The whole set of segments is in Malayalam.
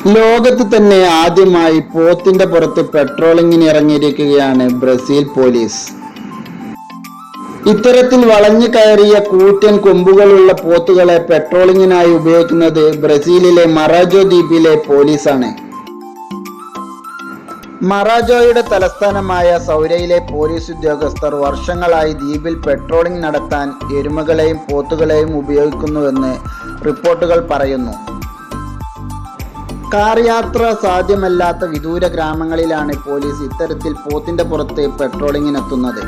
ലോകത്ത് തന്നെ ആദ്യമായി പോത്തിന്റെ പുറത്ത് പെട്രോളിങ്ങിന് ഇറങ്ങിയിരിക്കുകയാണ് ബ്രസീൽ പോലീസ്. ഇത്തരത്തിൽ വളഞ്ഞു കയറിയ കൂറ്റൻ കൊമ്പുകളുള്ള പോത്തുകളെ പെട്രോളിങ്ങിനായി ഉപയോഗിക്കുന്നത് ബ്രസീലിലെ മറാജോ ദ്വീപിലെ പോലീസാണ്. മറാജോയുടെ തലസ്ഥാനമായ സൗരയിലെ പോലീസ് ഉദ്യോഗസ്ഥർ വർഷങ്ങളായി ദ്വീപിൽ പെട്രോളിംഗ് നടത്താൻ എരുമകളെയും പോത്തുകളെയും ഉപയോഗിക്കുന്നുവെന്ന് റിപ്പോർട്ടുകൾ പറയുന്നു. കാർ യാത്ര സാധ്യമല്ലാത്ത വിദൂര ഗ്രാമങ്ങളിലാണ് പോലീസ് ഇത്തരത്തിൽ പോത്തിന്റെ പുറത്ത് പെട്രോളിങ്ങിനെത്തുന്നത്.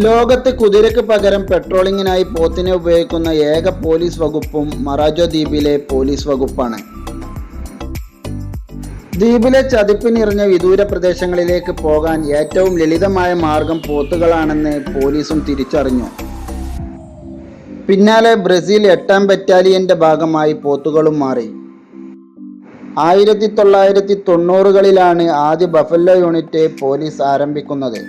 ലോകത്ത് കുതിരയ്ക്ക് പകരം പെട്രോളിങ്ങിനായി പോത്തിനെ ഉപയോഗിക്കുന്ന ഏക പോലീസ് വകുപ്പും മറാജോ ദ്വീപിലെ പോലീസ് വകുപ്പാണ്. ദ്വീപിലെ ചതുപ്പ് നിറഞ്ഞ വിദൂര പ്രദേശങ്ങളിലേക്ക് പോകാൻ ഏറ്റവും ലളിതമായ മാർഗം പോത്തുകളാണെന്ന് പോലീസും തിരിച്ചറിഞ്ഞു. പിന്നാലെ ബ്രസീൽ 8ാം ബറ്റാലിയന്റെ ഭാഗമായി പോത്തുകളും മാറി. 1990കളിലാണ് ആദ്യ ബഫല്ലോ യൂണിറ്റ് പോലീസ് ആരംഭിക്കുന്നത്.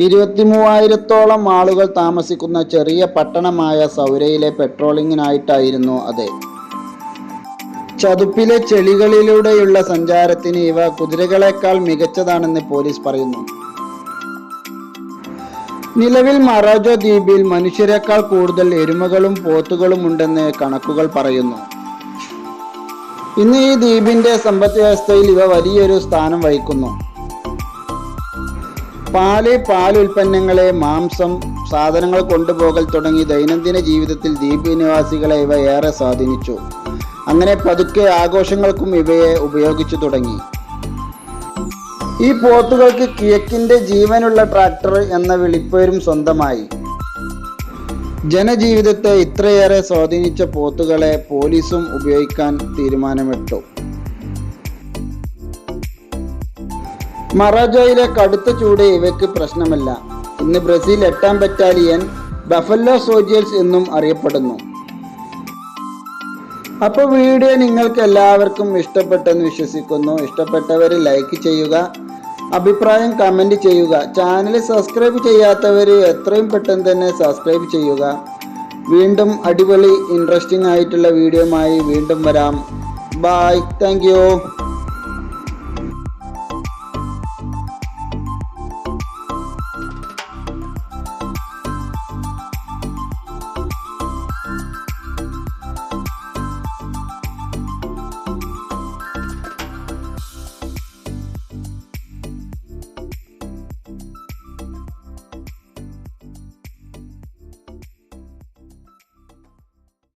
23,000-ഓളം ആളുകൾ താമസിക്കുന്ന ചെറിയ പട്ടണമായ സൗരയിലെ പെട്രോളിങ്ങിനായിട്ടായിരുന്നു അത്. ചതുപ്പിലെ ചെളികളിലൂടെയുള്ള സഞ്ചാരത്തിന് ഇവ കുതിരകളെക്കാൾ മികച്ചതാണെന്ന് പോലീസ് പറയുന്നു. നിലവിൽ മറാജോ ദ്വീപിൽ മനുഷ്യരെക്കാൾ കൂടുതൽ എരുമകളും പോത്തുകളും ഉണ്ടെന്ന് കണക്കുകൾ പറയുന്നു. ഇന്ന് ഈ ദ്വീപിന്റെ സമ്പദ് വ്യവസ്ഥയിൽ ഇവ വലിയൊരു സ്ഥാനം വഹിക്കുന്നു. പാൽ ഉൽപ്പന്നങ്ങളെ, മാംസം, സാധനങ്ങൾ കൊണ്ടുപോകൽ തുടങ്ങി ദൈനംദിന ജീവിതത്തിൽ ദ്വീപ് നിവാസികളെ ഇവ ഏറെ സ്വാധീനിച്ചു. അങ്ങനെ പതുക്കെ ആഘോഷങ്ങൾക്കും ഇവയെ ഉപയോഗിച്ചു തുടങ്ങി. ഈ പോത്തുകൾക്ക് കിഴക്കിന്റെ ജീവനുള്ള ട്രാക്ടർ എന്ന വിളിപ്പേരും സ്വന്തമായി. ജനജീവിതത്തെ ഇത്രയേറെ സ്വാധീനിച്ച പോത്തുകളെ പോലീസും ഉപയോഗിക്കാൻ തീരുമാനമെടുത്തു. മറാജോയിലെ കടുത്ത ചൂട് ഇവയ്ക്ക് പ്രശ്നമല്ല. ഇന്ന് ബ്രസീൽ 8ാം ബറ്റാലിയൻ ബഫല്ലോ സോൾജേഴ്സ് എന്നും അറിയപ്പെടുന്നു. അപ്പോൾ വീഡിയോ നിങ്ങൾക്ക് എല്ലാവർക്കും ഇഷ്ടപ്പെട്ടെന്ന് വിശ്വസിക്കുന്നു. ഇഷ്ടപ്പെട്ടവർ ലൈക്ക് ചെയ്യുക, അഭിപ്രായം കമൻറ്റ് ചെയ്യുക. ചാനൽ സബ്സ്ക്രൈബ് ചെയ്യാത്തവർ എത്രയും പെട്ടെന്ന് തന്നെ സബ്സ്ക്രൈബ് ചെയ്യുക. വീണ്ടും അടിപൊളി ഇൻട്രസ്റ്റിംഗ് ആയിട്ടുള്ള വീഡിയോയുമായി വീണ്ടും വരാം. Bye, thank U.